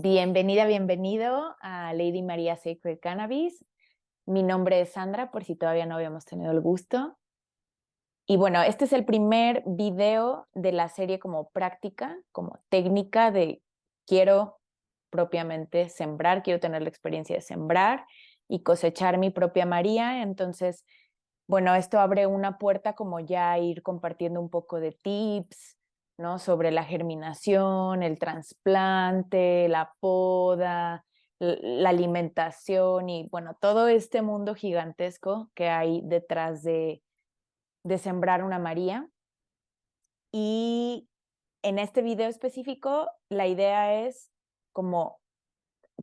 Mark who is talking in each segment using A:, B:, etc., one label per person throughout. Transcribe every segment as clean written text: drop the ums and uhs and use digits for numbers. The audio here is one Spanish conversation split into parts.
A: Bienvenida, bienvenido a Lady María Sacred Cannabis. Mi nombre es Sandra, por si todavía no habíamos tenido el gusto. Y bueno, este es el primer video de la serie como práctica, como técnica de quiero propiamente sembrar, quiero tener la experiencia de sembrar y cosechar mi propia María. Entonces, bueno, esto abre una puerta como ya a ir compartiendo un poco de tips, ¿no? Sobre la germinación, el trasplante, la poda, la alimentación y bueno, todo este mundo gigantesco que hay detrás de sembrar una María. Y en este video específico, la idea es como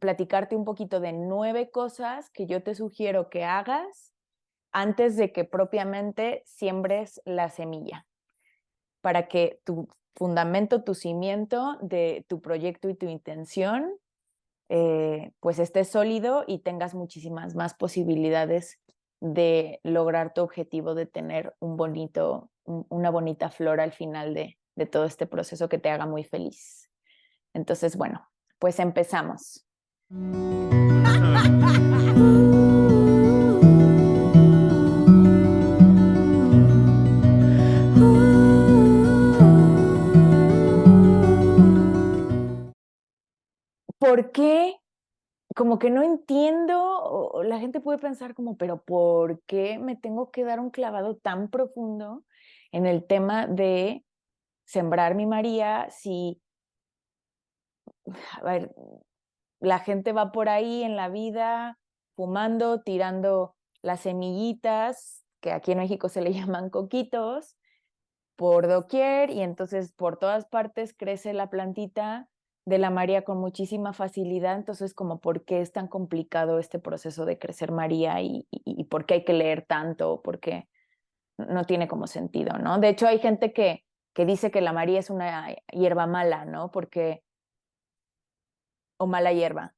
A: platicarte un poquito de 9 cosas que yo te sugiero que hagas antes de que propiamente siembres la semilla, para que tu fundamento, tu cimiento de tu proyecto y tu intención, pues esté sólido y tengas muchísimas más posibilidades de lograr tu objetivo de tener una bonita flor al final de todo este proceso que te haga muy feliz. Entonces, bueno, pues empezamos. ¿Por qué? Como que no entiendo, o la gente puede pensar como, pero ¿por qué me tengo que dar un clavado tan profundo en el tema de sembrar mi María si, a ver, la gente va por ahí en la vida fumando, tirando las semillitas, que aquí en México se le llaman coquitos, por doquier y entonces por todas partes crece la plantita de la María con muchísima facilidad, entonces como por qué es tan complicado este proceso de crecer María y por qué hay que leer tanto, porque no tiene como sentido, ¿no? De hecho hay gente que dice que la María es una hierba mala, ¿no? O mala hierba,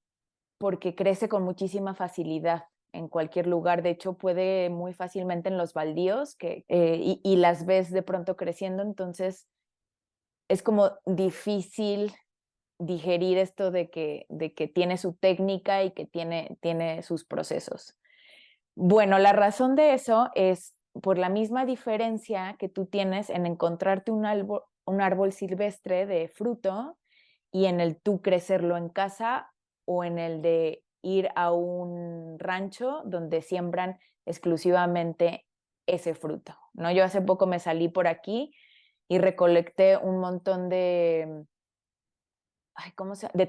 A: porque crece con muchísima facilidad en cualquier lugar. De hecho, puede muy fácilmente en los baldíos y las ves de pronto creciendo. Entonces, es como difícil digerir esto de que tiene su técnica y que tiene sus procesos. Bueno, la razón de eso es por la misma diferencia que tú tienes en encontrarte un árbol silvestre de fruto y en el tú crecerlo en casa o en el de ir a un rancho donde siembran exclusivamente ese fruto, ¿no? Yo hace poco me salí por aquí y recolecté un montón de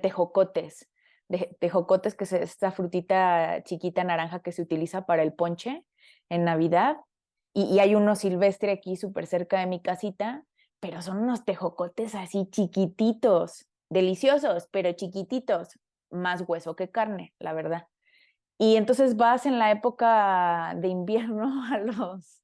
A: tejocotes, de tejocotes, que es esta frutita chiquita naranja que se utiliza para el ponche en Navidad, y hay uno silvestre aquí súper cerca de mi casita, pero son unos tejocotes así chiquititos, deliciosos, pero chiquititos, más hueso que carne, la verdad. Y entonces vas en la época de invierno a los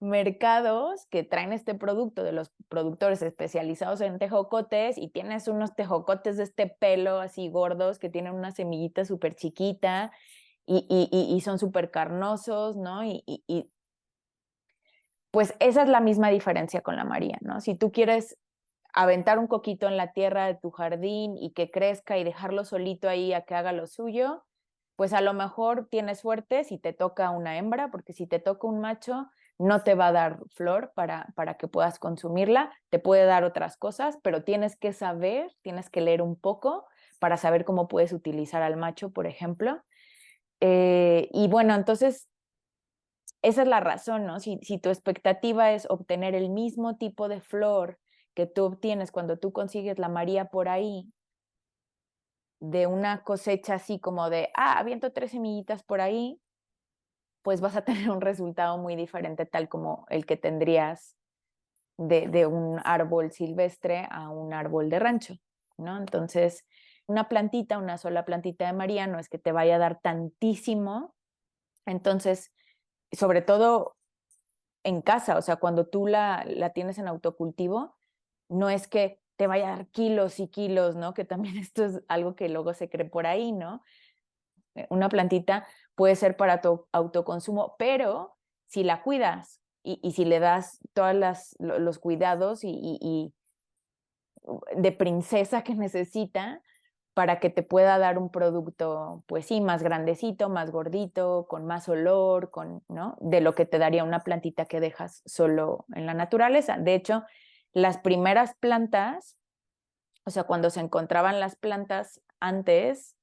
A: mercados que traen este producto de los productores especializados en tejocotes y tienes unos tejocotes de este pelo así gordos que tienen una semillita súper chiquita y son súper carnosos, ¿no? Pues esa es la misma diferencia con la María, ¿no? Si tú quieres aventar un coquito en la tierra de tu jardín y que crezca y dejarlo solito ahí a que haga lo suyo, pues a lo mejor tienes suerte si te toca una hembra, porque si te toca un macho, no te va a dar flor para que puedas consumirla, te puede dar otras cosas, pero tienes que saber, tienes que leer un poco para saber cómo puedes utilizar al macho, por ejemplo. Y bueno, entonces esa es la razón, ¿no? Si tu expectativa es obtener el mismo tipo de flor que tú obtienes cuando tú consigues la María por ahí, de una cosecha así como de, aviento 3 semillitas por ahí, pues vas a tener un resultado muy diferente tal como el que tendrías de un árbol silvestre a un árbol de rancho, ¿no? Entonces, una sola plantita de María no es que te vaya a dar tantísimo. Entonces, sobre todo en casa, o sea, cuando tú la tienes en autocultivo, no es que te vaya a dar kilos y kilos, ¿no? Que también esto es algo que luego se cree por ahí, ¿no? Una plantita puede ser para tu autoconsumo, pero si la cuidas y si le das todos los cuidados y de princesa que necesita, para que te pueda dar un producto, pues sí, más grandecito, más gordito, con más olor, ¿no? De lo que te daría una plantita que dejas solo en la naturaleza. De hecho, las primeras plantas, o sea, cuando se encontraban las plantas antes,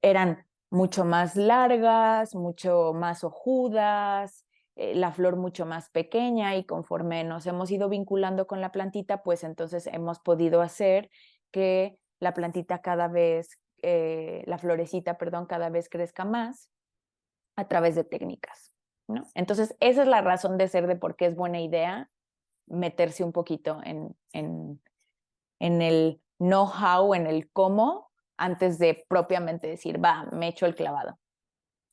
A: eran mucho más largas, mucho más ojudas, la flor mucho más pequeña, y conforme nos hemos ido vinculando con la plantita, pues entonces hemos podido hacer que la plantita cada vez, la florecita, perdón, cada vez crezca más a través de técnicas, ¿no? Entonces, esa es la razón de ser de por qué es buena idea meterse un poquito en el know-how, en el cómo, antes de propiamente decir, va, me echo el clavado.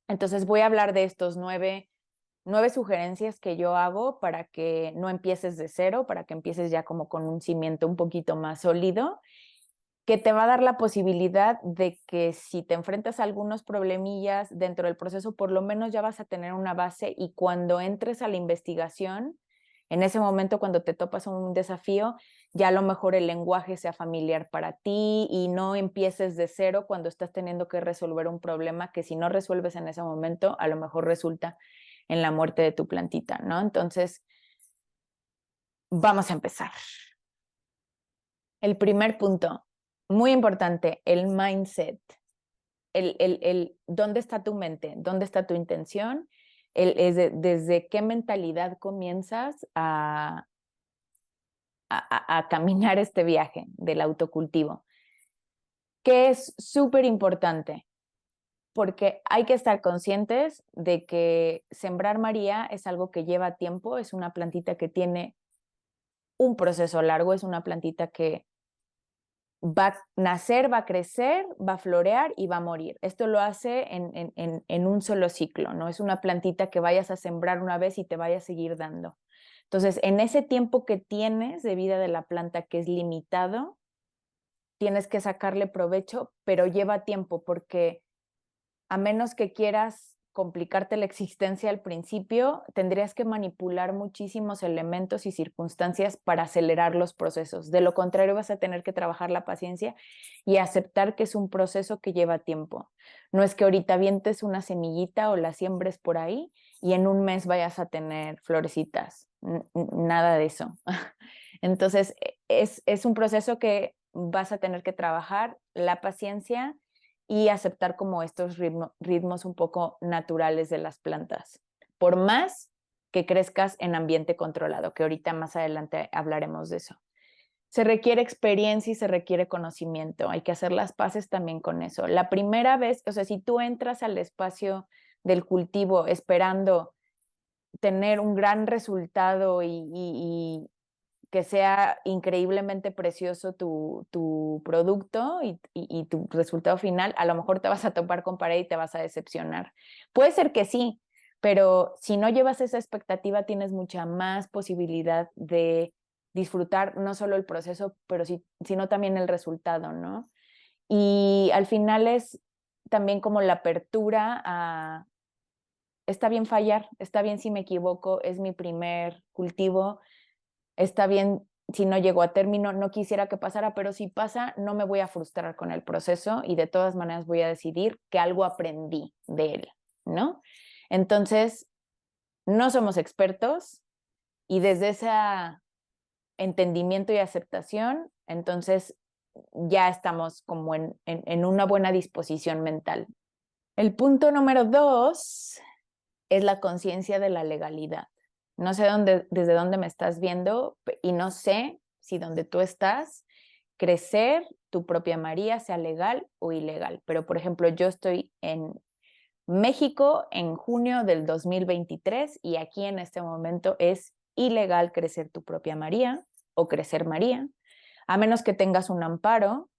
A: Entonces voy a hablar de estos nueve sugerencias que yo hago para que no empieces de cero, para que empieces ya como con un cimiento un poquito más sólido, que te va a dar la posibilidad de que si te enfrentas a algunos problemillas dentro del proceso, por lo menos ya vas a tener una base, y cuando entres a la investigación, en ese momento cuando te topas un desafío, ya a lo mejor el lenguaje sea familiar para ti y no empieces de cero cuando estás teniendo que resolver un problema que, si no resuelves en ese momento, a lo mejor resulta en la muerte de tu plantita, ¿no? Entonces, vamos a empezar. El primer punto, muy importante, el mindset. ¿Dónde está tu mente? ¿Dónde está tu intención? Desde qué mentalidad comienzas a caminar este viaje del autocultivo, que es súper importante, porque hay que estar conscientes de que sembrar María es algo que lleva tiempo, es una plantita que tiene un proceso largo, es una plantita que va a nacer, va a crecer, va a florear y va a morir. Esto lo hace en un solo ciclo, no es una plantita que vayas a sembrar una vez y te vaya a seguir dando. Entonces, en ese tiempo que tienes de vida de la planta, que es limitado, tienes que sacarle provecho, pero lleva tiempo, porque a menos que quieras complicarte la existencia al principio, tendrías que manipular muchísimos elementos y circunstancias para acelerar los procesos. De lo contrario, vas a tener que trabajar la paciencia y aceptar que es un proceso que lleva tiempo. No es que ahorita vientes una semillita o la siembres por ahí y en un mes vayas a tener florecitas. Nada de eso. Entonces, es un proceso que vas a tener que trabajar la paciencia y aceptar como estos ritmos un poco naturales de las plantas, por más que crezcas en ambiente controlado, que ahorita más adelante hablaremos de eso. Se requiere experiencia y se requiere conocimiento, hay que hacer las paces también con eso. La primera vez, o sea, si tú entras al espacio del cultivo esperando tener un gran resultado y que sea increíblemente precioso tu producto y tu resultado final, a lo mejor te vas a topar con pared y te vas a decepcionar. Puede ser que sí, pero si no llevas esa expectativa, tienes mucha más posibilidad de disfrutar no solo el proceso, pero sino también el resultado, ¿no? Y al final es también como la apertura a, está bien fallar, está bien si me equivoco, es mi primer cultivo, está bien si no llegó a término, no quisiera que pasara, pero si pasa, no me voy a frustrar con el proceso y de todas maneras voy a decidir que algo aprendí de él, ¿no? Entonces, no somos expertos, y desde ese entendimiento y aceptación, entonces ya estamos como en una buena disposición mental. El punto número 2 es la conciencia de la legalidad. No sé desde dónde me estás viendo, y no sé si donde tú estás, crecer tu propia María sea legal o ilegal. Pero, por ejemplo, yo estoy en México en junio del 2023 y aquí en este momento es ilegal crecer tu propia María o crecer María, a menos que tengas un amparo,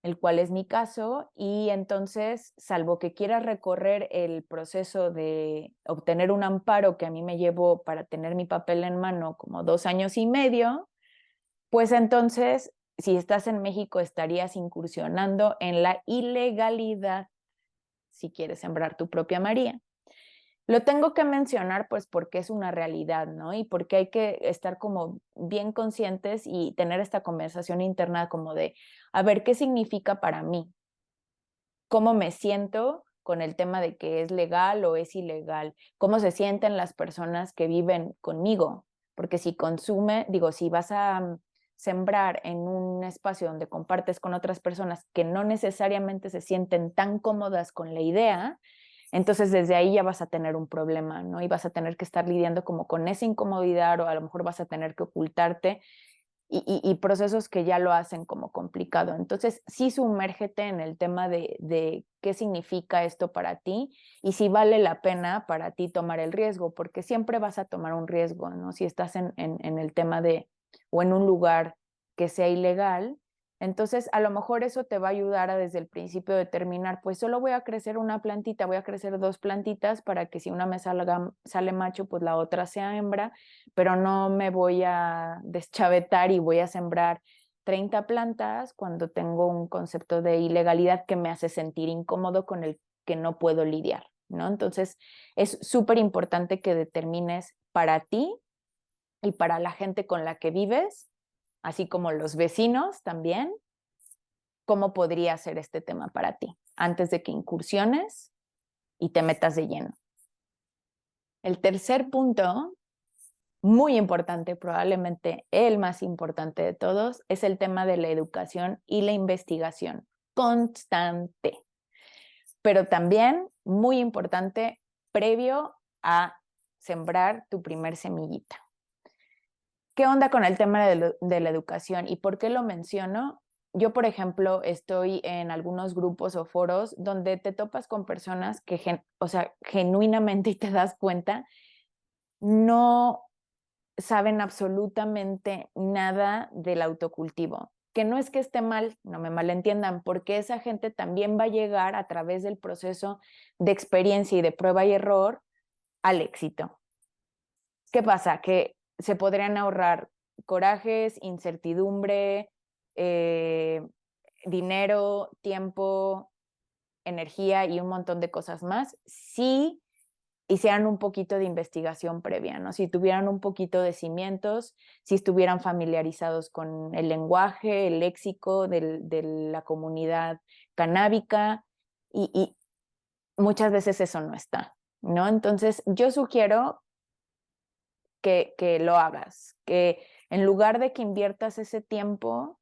A: el cual es mi caso, y entonces, salvo que quieras recorrer el proceso de obtener un amparo, que a mí me llevó para tener mi papel en mano como 2 años y medio, pues entonces, si estás en México, estarías incursionando en la ilegalidad si quieres sembrar tu propia María. Lo tengo que mencionar pues porque es una realidad, ¿no? Y porque hay que estar como bien conscientes y tener esta conversación interna como de, a ver, ¿qué significa para mí? ¿Cómo me siento con el tema de que es legal o es ilegal? ¿Cómo se sienten las personas que viven conmigo? Porque si si vas a sembrar en un espacio donde compartes con otras personas que no necesariamente se sienten tan cómodas con la idea, entonces desde ahí ya vas a tener un problema, ¿no? Y vas a tener que estar lidiando como con esa incomodidad o a lo mejor vas a tener que ocultarte y procesos que ya lo hacen como complicado. Entonces, sí sumérgete en el tema de qué significa esto para ti y si vale la pena para ti tomar el riesgo, porque siempre vas a tomar un riesgo, ¿no? Si estás en el tema o en un lugar que sea ilegal, entonces a lo mejor eso te va a ayudar a desde el principio determinar, pues solo voy a crecer una plantita, voy a crecer 2 plantitas para que si una sale macho, pues la otra sea hembra, pero no me voy a deschavetar y voy a sembrar 30 plantas cuando tengo un concepto de ilegalidad que me hace sentir incómodo con el que no puedo lidiar, ¿no? Entonces, es súper importante que determines para ti y para la gente con la que vives, así como los vecinos también, cómo podría ser este tema para ti antes de que incursiones y te metas de lleno. El tercer punto muy importante, probablemente el más importante de todos, es el tema de la educación y la investigación constante, pero también muy importante previo a sembrar tu primer semillita. ¿Qué onda con el tema de la educación y por qué lo menciono? Yo, por ejemplo, estoy en algunos grupos o foros donde te topas con personas que, o sea, genuinamente y te das cuenta, no saben absolutamente nada del autocultivo. Que no es que esté mal, no me malentiendan, porque esa gente también va a llegar a través del proceso de experiencia y de prueba y error al éxito. ¿Qué pasa? Que se podrían ahorrar corajes, incertidumbre, dinero, tiempo, energía y un montón de cosas más si hicieran un poquito de investigación previa, ¿no? Si tuvieran un poquito de cimientos, si estuvieran familiarizados con el lenguaje, el léxico de la comunidad canábica y muchas veces eso no está, ¿no? Entonces, yo sugiero que lo hagas, que en lugar de que inviertas ese tiempo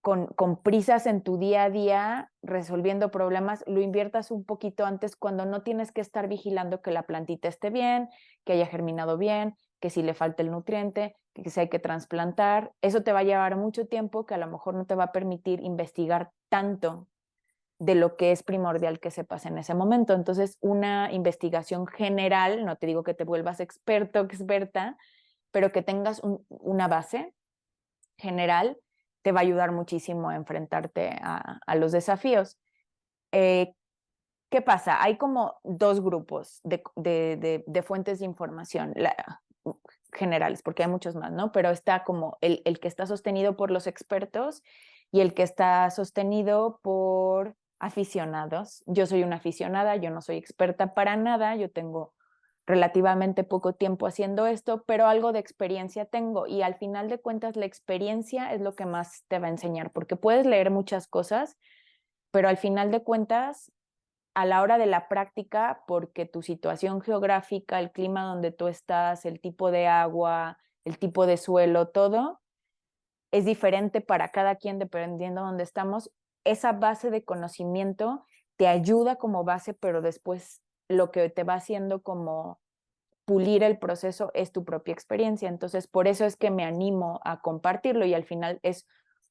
A: con prisas en tu día a día resolviendo problemas, lo inviertas un poquito antes cuando no tienes que estar vigilando que la plantita esté bien, que haya germinado bien, que si le falta el nutriente, que si hay que trasplantar. Eso te va a llevar mucho tiempo que a lo mejor no te va a permitir investigar tanto de lo que es primordial que sepas en ese momento. Entonces, una investigación general, no te digo que te vuelvas experto, experta, pero que tengas una base general te va a ayudar muchísimo a enfrentarte a los desafíos. ¿Qué pasa? Hay como 2 grupos de fuentes de información generales, porque hay muchos más, ¿no? Pero está como el que está sostenido por los expertos y el que está sostenido por aficionados. Yo soy una aficionada, yo no soy experta para nada, yo tengo relativamente poco tiempo haciendo esto, pero algo de experiencia tengo y al final de cuentas la experiencia es lo que más te va a enseñar, porque puedes leer muchas cosas, pero al final de cuentas, a la hora de la práctica, porque tu situación geográfica, el clima donde tú estás, el tipo de agua, el tipo de suelo, todo es diferente para cada quien dependiendo de dónde estamos. Esa base de conocimiento te ayuda como base, pero después lo que te va haciendo como pulir el proceso es tu propia experiencia. Entonces, por eso es que me animo a compartirlo y al final es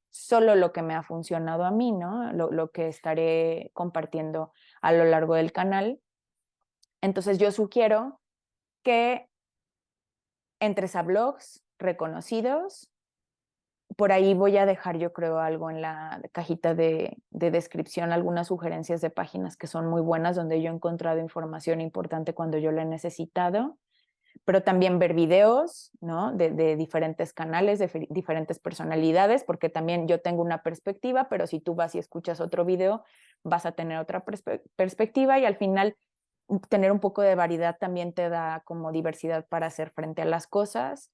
A: solo lo que me ha funcionado a mí, ¿no? Lo que estaré compartiendo a lo largo del canal. Entonces, yo sugiero que entres a blogs reconocidos. Por ahí voy a dejar, yo creo, algo en la cajita de descripción, algunas sugerencias de páginas que son muy buenas, donde yo he encontrado información importante cuando yo la he necesitado. Pero también ver videos, ¿no? De diferentes canales, de diferentes personalidades, porque también yo tengo una perspectiva, pero si tú vas y escuchas otro video, vas a tener otra perspectiva y al final tener un poco de variedad también te da como diversidad para hacer frente a las cosas,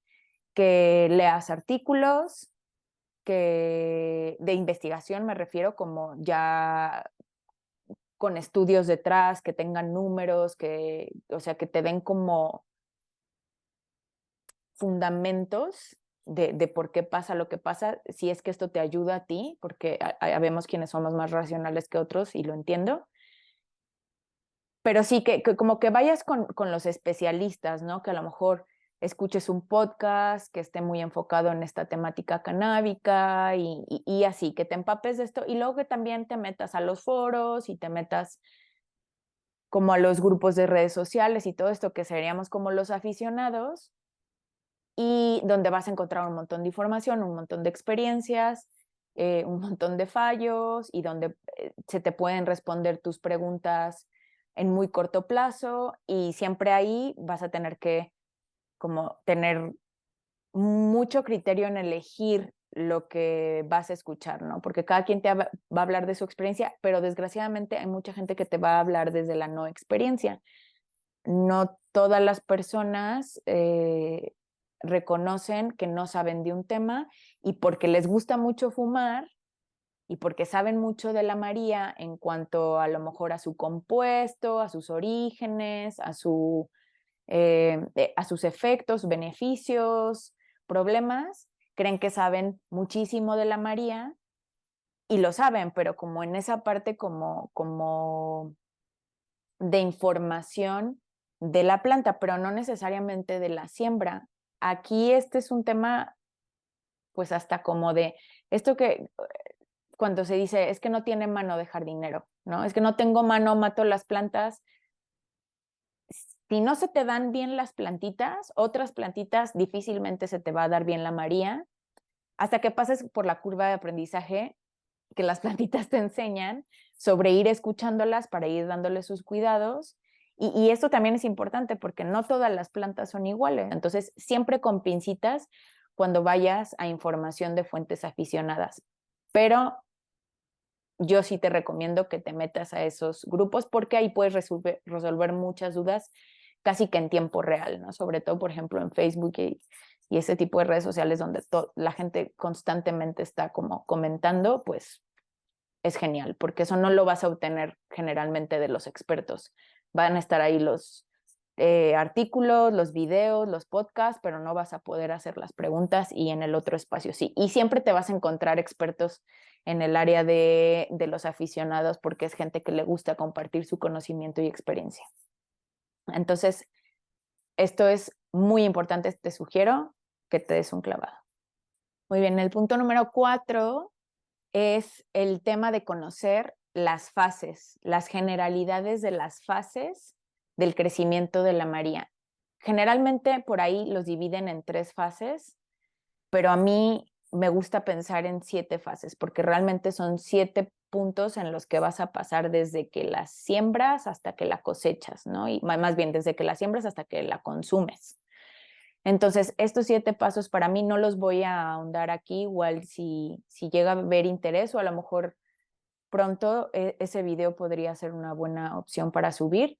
A: que leas artículos, que de investigación me refiero, como ya con estudios detrás, que tengan números, que, o sea, que te den como fundamentos de por qué pasa lo que pasa, si es que esto te ayuda a ti, porque vemos quienes somos más racionales que otros y lo entiendo. Pero sí, que como que vayas con los especialistas, ¿no? Que a lo mejor escuches un podcast que esté muy enfocado en esta temática canábica y así, que te empapes de esto y luego que también te metas a los foros y te metas como a los grupos de redes sociales y todo esto que seríamos como los aficionados y donde vas a encontrar un montón de información, un montón de experiencias, un montón de fallos y donde se te pueden responder tus preguntas en muy corto plazo y siempre ahí vas a tener que como tener mucho criterio en elegir lo que vas a escuchar, ¿no? Porque cada quien va a hablar de su experiencia, pero desgraciadamente hay mucha gente que te va a hablar desde la no experiencia. No todas las personas reconocen que no saben de un tema y porque les gusta mucho fumar y porque saben mucho de la María en cuanto a lo mejor a su compuesto, a sus orígenes, a sus efectos, beneficios, problemas, creen que saben muchísimo de la María y lo saben, pero como en esa parte como de información de la planta, pero no necesariamente de la siembra. Aquí este es un tema, pues hasta como de esto que cuando se dice es que no tiene mano de jardinero, ¿no? Es que no tengo mano, mato las plantas. Si no se te dan bien las plantitas, otras plantitas difícilmente se te va a dar bien la María, hasta que pases por la curva de aprendizaje que las plantitas te enseñan sobre ir escuchándolas para ir dándoles sus cuidados. Y esto también es importante porque no todas las plantas son iguales. Entonces, siempre con pincitas cuando vayas a información de fuentes aficionadas. Pero yo sí te recomiendo que te metas a esos grupos porque ahí puedes resolver muchas dudas casi que en tiempo real, ¿no? Sobre todo, por ejemplo, en Facebook y ese tipo de redes sociales donde la gente constantemente está como comentando, pues es genial, porque eso no lo vas a obtener generalmente de los expertos. Van a estar ahí los artículos, los videos, los podcasts, pero no vas a poder hacer las preguntas y en el otro espacio sí. Y siempre te vas a encontrar expertos en el área de los aficionados porque es gente que le gusta compartir su conocimiento y experiencia. Entonces, esto es muy importante, te sugiero que te des un clavado. Muy bien, el punto número 4 es el tema de conocer las fases, las generalidades de las fases del crecimiento de la María. Generalmente por ahí los dividen en 3 fases, pero a mí me gusta pensar en 7 fases, porque realmente son 7 puntos en los que vas a pasar desde que las siembras hasta que la cosechas, ¿no? Y más bien desde que la siembras hasta que la consumes. Entonces, estos 7 pasos para mí no los voy a ahondar aquí, igual si llega a haber interés o a lo mejor pronto ese video podría ser una buena opción para subir.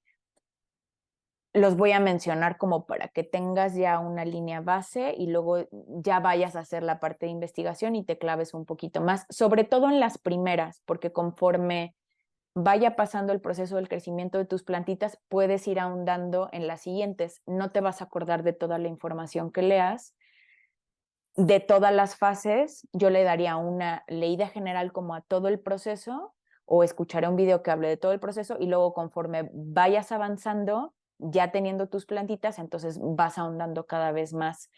A: Los voy a mencionar como para que tengas ya una línea base y luego ya vayas a hacer la parte de investigación y te claves un poquito más, sobre todo en las primeras, porque conforme vaya pasando el proceso del crecimiento de tus plantitas, puedes ir ahondando en las siguientes. No te vas a acordar de toda la información que leas. De todas las fases, yo le daría una leída general como a todo el proceso o escucharé un video que hable de todo el proceso y luego conforme vayas avanzando, ya teniendo tus plantitas, entonces vas ahondando cada vez más,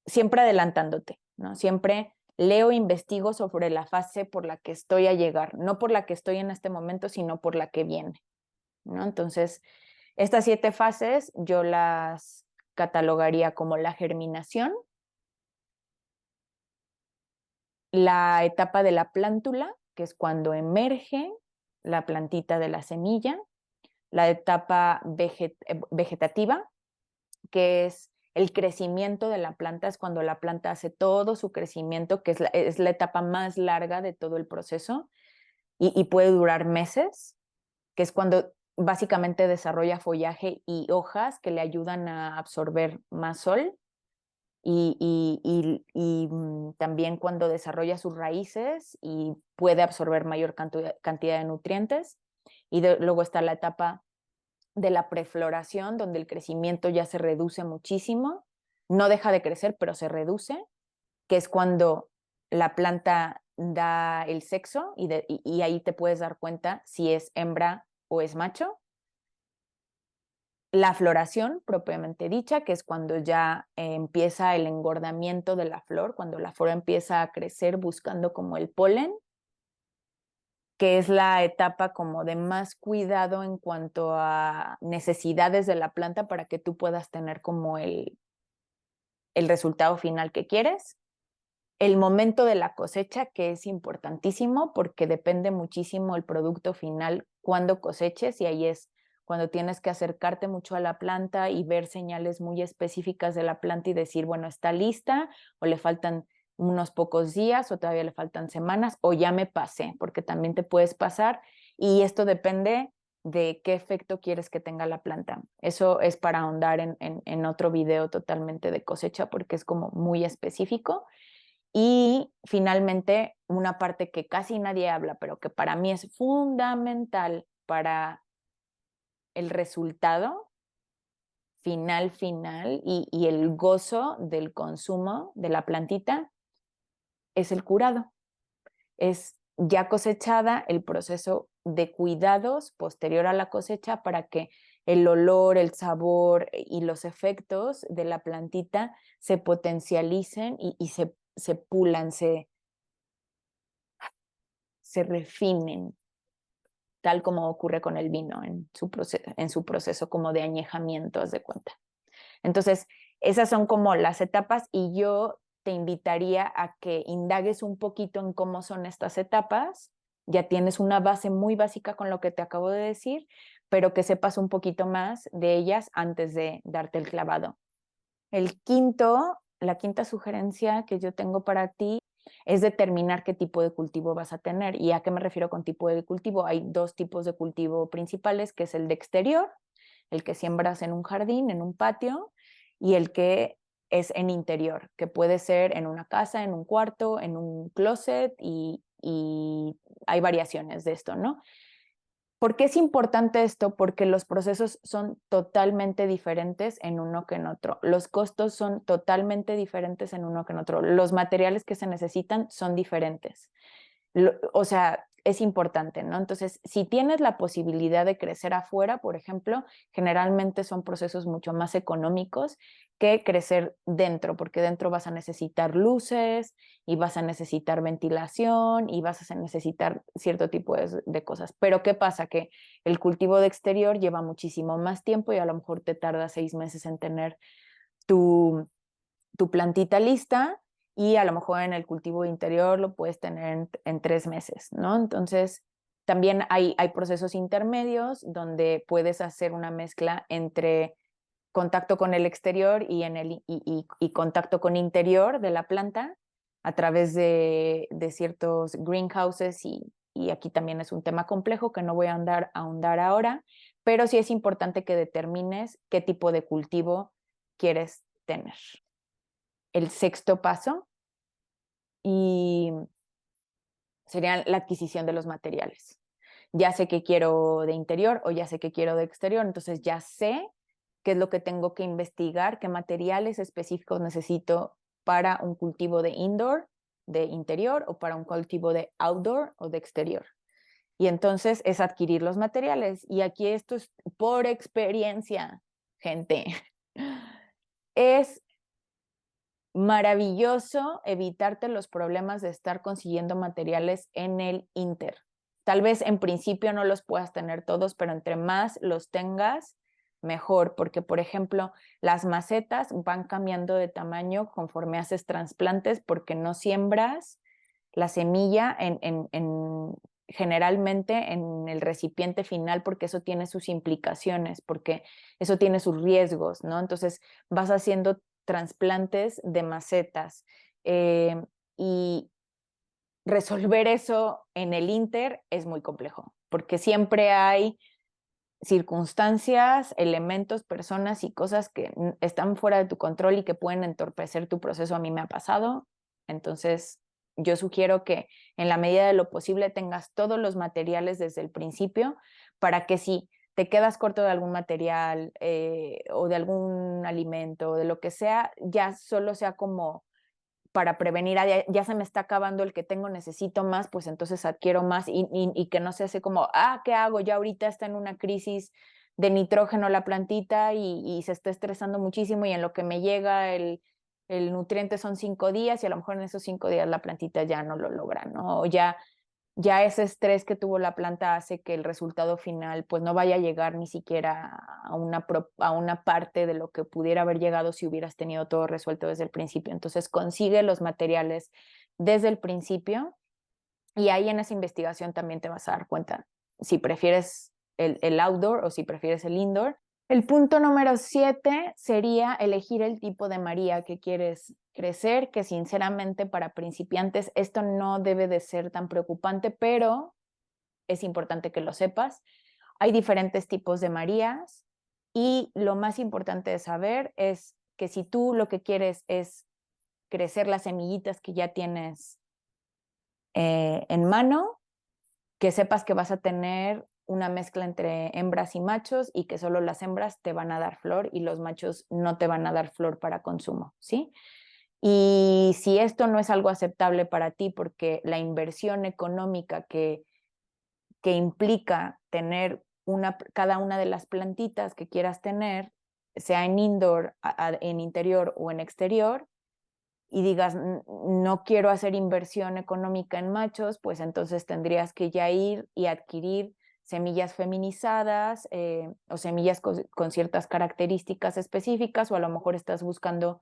A: siempre adelantándote, ¿no? Siempre leo e investigo sobre la fase por la que estoy a llegar, no por la que estoy en este momento, sino por la que viene, ¿no? Entonces, estas 7 fases yo las catalogaría como la germinación, la etapa de la plántula, que es cuando emerge la plantita de la semilla, la etapa vegetativa, que es el crecimiento de la planta, es cuando la planta hace todo su crecimiento, que es la etapa más larga de todo el proceso y puede durar meses, que es cuando básicamente desarrolla follaje y hojas que le ayudan a absorber más sol y también cuando desarrolla sus raíces y puede absorber mayor cantidad de nutrientes. Y luego está la etapa de la prefloración, donde el crecimiento ya se reduce muchísimo, no deja de crecer, pero se reduce, que es cuando la planta da el sexo y ahí te puedes dar cuenta si es hembra o es macho. La floración propiamente dicha, que es cuando ya empieza el engordamiento de la flor, cuando la flor empieza a crecer buscando como el polen, que es la etapa como de más cuidado en cuanto a necesidades de la planta para que tú puedas tener como el resultado final que quieres. El momento de la cosecha, que es importantísimo porque depende muchísimo el producto final cuando coseches, y ahí es cuando tienes que acercarte mucho a la planta y ver señales muy específicas de la planta y decir, bueno, está lista o le faltan unos pocos días o todavía le faltan semanas o ya me pasé, porque también te puedes pasar y esto depende de qué efecto quieres que tenga la planta. Eso es para ahondar en otro video totalmente de cosecha porque es como muy específico. Y finalmente, una parte que casi nadie habla, pero que para mí es fundamental para el resultado final y el gozo del consumo de la plantita, es el curado. Es ya cosechada el proceso de cuidados posterior a la cosecha para que el olor, el sabor y los efectos de la plantita se potencialicen y se pulan, se refinen, tal como ocurre con el vino en su proceso como de añejamiento, haz de cuenta. Entonces, esas son como las etapas y yo te invitaría a que indagues un poquito en cómo son estas etapas. Ya tienes una base muy básica con lo que te acabo de decir, pero que sepas un poquito más de ellas antes de darte el clavado. La quinta sugerencia que yo tengo para ti es determinar qué tipo de cultivo vas a tener. ¿Y a qué me refiero con tipo de cultivo? Hay dos tipos de cultivo principales, que es el de exterior, el que siembras en un jardín, en un patio, y el que es en interior, que puede ser en una casa, en un cuarto, en un closet, y hay variaciones de esto, ¿no? ¿Por qué es importante esto? Porque los procesos son totalmente diferentes en uno que en otro. Los costos son totalmente diferentes en uno que en otro. Los materiales que se necesitan son diferentes. O sea, es importante, ¿no? Entonces, si tienes la posibilidad de crecer afuera, por ejemplo, generalmente son procesos mucho más económicos que crecer dentro, porque dentro vas a necesitar luces y vas a necesitar ventilación y vas a necesitar cierto tipo de cosas. Pero ¿qué pasa? Que el cultivo de exterior lleva muchísimo más tiempo y a lo mejor te tarda 6 meses en tener tu, tu plantita lista y a lo mejor en el cultivo interior lo puedes tener en 3 meses, ¿no? Entonces, también hay procesos intermedios donde puedes hacer una mezcla entre contacto con el exterior y contacto con interior de la planta a través de ciertos greenhouses y aquí también es un tema complejo que no voy a ahondar ahora, pero sí es importante que determines qué tipo de cultivo quieres tener. El sexto paso y sería la adquisición de los materiales. Ya sé que quiero de interior o ya sé que quiero de exterior, entonces ya sé qué es lo que tengo que investigar, qué materiales específicos necesito para un cultivo de indoor, de interior, o para un cultivo de outdoor o de exterior. Y entonces es adquirir los materiales. Y aquí esto es por experiencia, gente. Es maravilloso evitarte los problemas de estar consiguiendo materiales en el Inter. Tal vez en principio no los puedas tener todos, pero entre más los tengas, mejor, porque por ejemplo, las macetas van cambiando de tamaño conforme haces trasplantes porque no siembras la semilla generalmente en el recipiente final porque eso tiene sus implicaciones, porque eso tiene sus riesgos, ¿no? Entonces vas haciendo trasplantes de macetas y resolver eso en el Inter es muy complejo, porque siempre hay circunstancias, elementos, personas y cosas que están fuera de tu control y que pueden entorpecer tu proceso. A mí me ha pasado. Entonces, yo sugiero que en la medida de lo posible tengas todos los materiales desde el principio para que si te quedas corto de algún material o de algún alimento o de lo que sea, ya solo sea como para prevenir, ya se me está acabando el que tengo, necesito más, pues entonces adquiero más y que no se hace como, ¿qué hago? Ya ahorita está en una crisis de nitrógeno la plantita y se está estresando muchísimo y en lo que me llega el nutriente son 5 días y a lo mejor en esos 5 días la plantita ya no lo logra, ¿no? O ya ese estrés que tuvo la planta hace que el resultado final pues no vaya a llegar ni siquiera a una parte de lo que pudiera haber llegado si hubieras tenido todo resuelto desde el principio. Entonces consigue los materiales desde el principio y ahí en esa investigación también te vas a dar cuenta si prefieres el outdoor o si prefieres el indoor. El punto número 7 sería elegir el tipo de María que quieres crecer, que sinceramente para principiantes esto no debe de ser tan preocupante, pero es importante que lo sepas. Hay diferentes tipos de Marías y lo más importante de saber es que si tú lo que quieres es crecer las semillitas que ya tienes en mano, que sepas que vas a tener una mezcla entre hembras y machos y que solo las hembras te van a dar flor y los machos no te van a dar flor para consumo, ¿sí? Y si esto no es algo aceptable para ti porque la inversión económica que implica tener cada una de las plantitas que quieras tener, sea en indoor, en interior o en exterior, y digas, no quiero hacer inversión económica en machos, pues entonces tendrías que ya ir y adquirir semillas feminizadas o semillas con ciertas características específicas, o a lo mejor estás buscando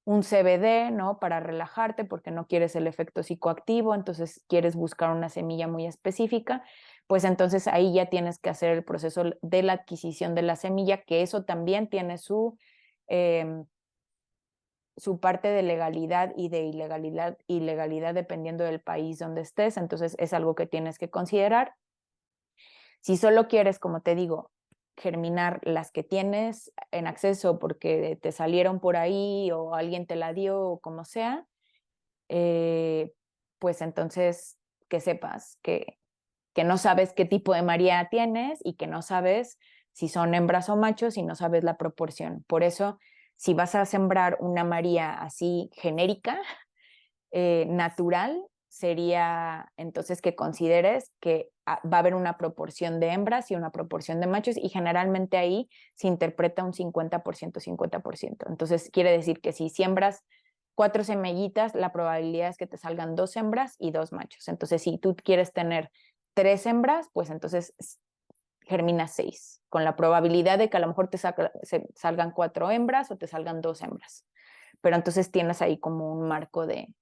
A: un CBD, ¿no? Para relajarte porque no quieres el efecto psicoactivo, entonces quieres buscar una semilla muy específica, pues entonces ahí ya tienes que hacer el proceso de la adquisición de la semilla, que eso también tiene su parte de legalidad y de ilegalidad dependiendo del país donde estés, entonces es algo que tienes que considerar. Si solo quieres, como te digo, germinar las que tienes en acceso porque te salieron por ahí o alguien te la dio o como sea, pues entonces que sepas que no sabes qué tipo de María tienes y que no sabes si son hembras o machos y no sabes la proporción. Por eso, si vas a sembrar una María así genérica, natural, sería entonces que consideres que va a haber una proporción de hembras y una proporción de machos y generalmente ahí se interpreta un 50%, 50%. Entonces quiere decir que si siembras 4 semillitas, la probabilidad es que te salgan 2 hembras y 2 machos. Entonces si tú quieres tener 3 hembras, pues entonces germinas 6, con la probabilidad de que a lo mejor te salgan 4 hembras o te salgan 2 hembras. Pero entonces tienes ahí como un marco de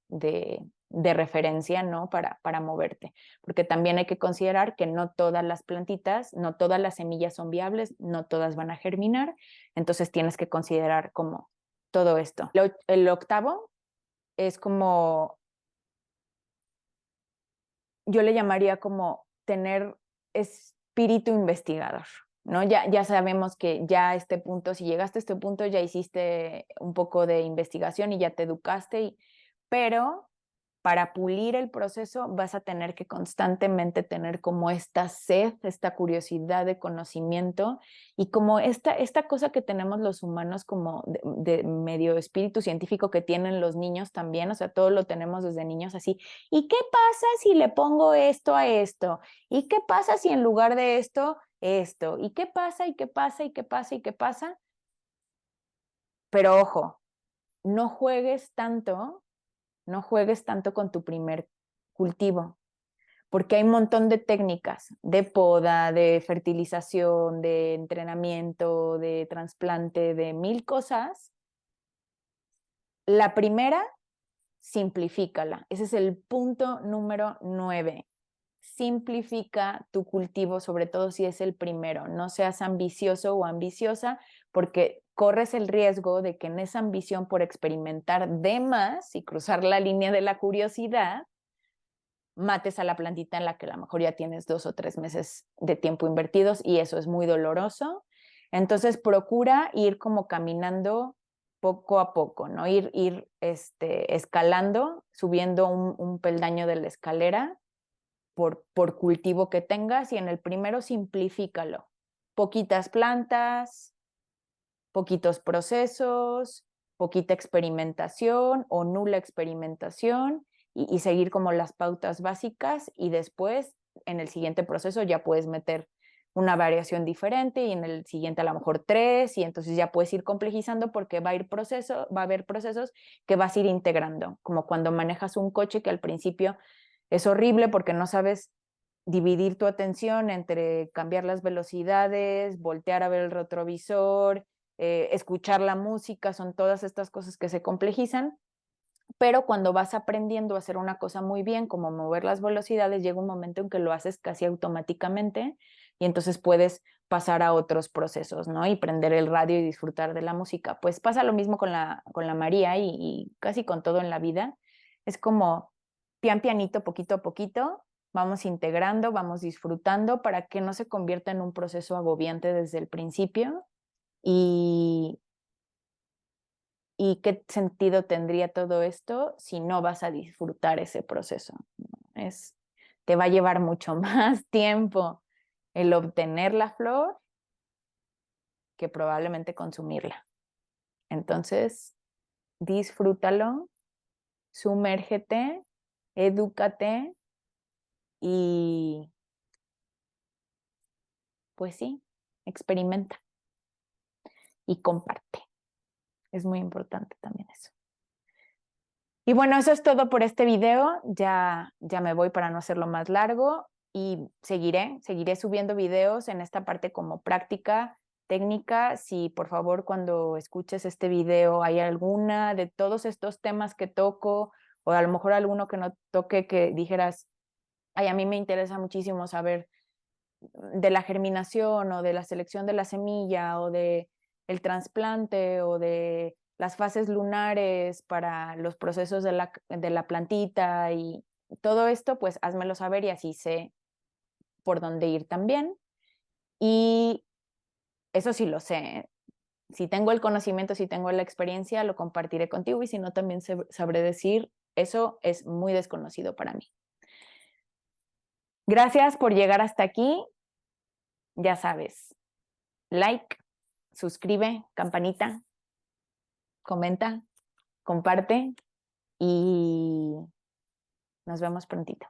A: referencia, ¿no? Para moverte. Porque también hay que considerar que no todas las plantitas, no todas las semillas son viables, no todas van a germinar. Entonces tienes que considerar como todo esto. El octavo es como, yo le llamaría como tener espíritu investigador, ¿no? Ya sabemos que ya a este punto, si llegaste a este punto, ya hiciste un poco de investigación y ya te educaste, pero para pulir el proceso vas a tener que constantemente tener como esta sed, esta curiosidad de conocimiento y como esta cosa que tenemos los humanos como de medio espíritu científico que tienen los niños también, o sea, todo lo tenemos desde niños así. ¿Y qué pasa si le pongo esto a esto? ¿Y qué pasa si en lugar de esto, esto? ¿Y qué pasa? ¿Y qué pasa? ¿Y qué pasa? ¿Y qué pasa? Pero ojo, no juegues tanto, no juegues tanto con tu primer cultivo, porque hay un montón de técnicas de poda, de fertilización, de entrenamiento, de trasplante, de 1000 cosas. La primera, simplifícala. Ese es el punto número 9. Simplifica tu cultivo, sobre todo si es el primero. No seas ambicioso o ambiciosa, porque corres el riesgo de que en esa ambición por experimentar de más y cruzar la línea de la curiosidad, mates a la plantita en la que a lo mejor ya tienes 2 o 3 meses de tiempo invertidos y eso es muy doloroso. Entonces procura ir como caminando poco a poco, ¿no? Ir escalando, subiendo un peldaño de la escalera por cultivo que tengas y en el primero simplifícalo. Poquitas plantas, poquitos procesos, poquita experimentación o nula experimentación y seguir como las pautas básicas y después en el siguiente proceso ya puedes meter una variación diferente y en el siguiente a lo mejor 3 y entonces ya puedes ir complejizando porque va a haber procesos que vas a ir integrando, como cuando manejas un coche que al principio es horrible porque no sabes dividir tu atención entre cambiar las velocidades, voltear a ver el retrovisor, escuchar la música, son todas estas cosas que se complejizan, pero cuando vas aprendiendo a hacer una cosa muy bien, como mover las velocidades, llega un momento en que lo haces casi automáticamente y entonces puedes pasar a otros procesos, ¿no? Y prender el radio y disfrutar de la música. Pues pasa lo mismo con la María y casi con todo en la vida. Es como pian pianito, poquito a poquito, vamos integrando, vamos disfrutando para que no se convierta en un proceso agobiante desde el principio y, ¿y qué sentido tendría todo esto si no vas a disfrutar ese proceso? Es, te va a llevar mucho más tiempo el obtener la flor que probablemente consumirla. Entonces, disfrútalo, sumérgete, edúcate y pues sí, experimenta y comparte. Es muy importante también eso. Y bueno, eso es todo por este video. Ya me voy para no hacerlo más largo y seguiré subiendo videos en esta parte como práctica técnica. Si por favor cuando escuches este video hay alguna de todos estos temas que toco o a lo mejor alguno que no toque que dijeras, ay, a mí me interesa muchísimo saber de la germinación o de la selección de la semilla o de el trasplante o de las fases lunares para los procesos de la plantita y todo esto, pues házmelo saber y así sé por dónde ir también. Y eso sí lo sé. Si tengo el conocimiento, si tengo la experiencia, lo compartiré contigo y si no, también sabré decir, eso es muy desconocido para mí. Gracias por llegar hasta aquí. Ya sabes, like, suscribe, campanita, comenta, comparte y nos vemos prontito.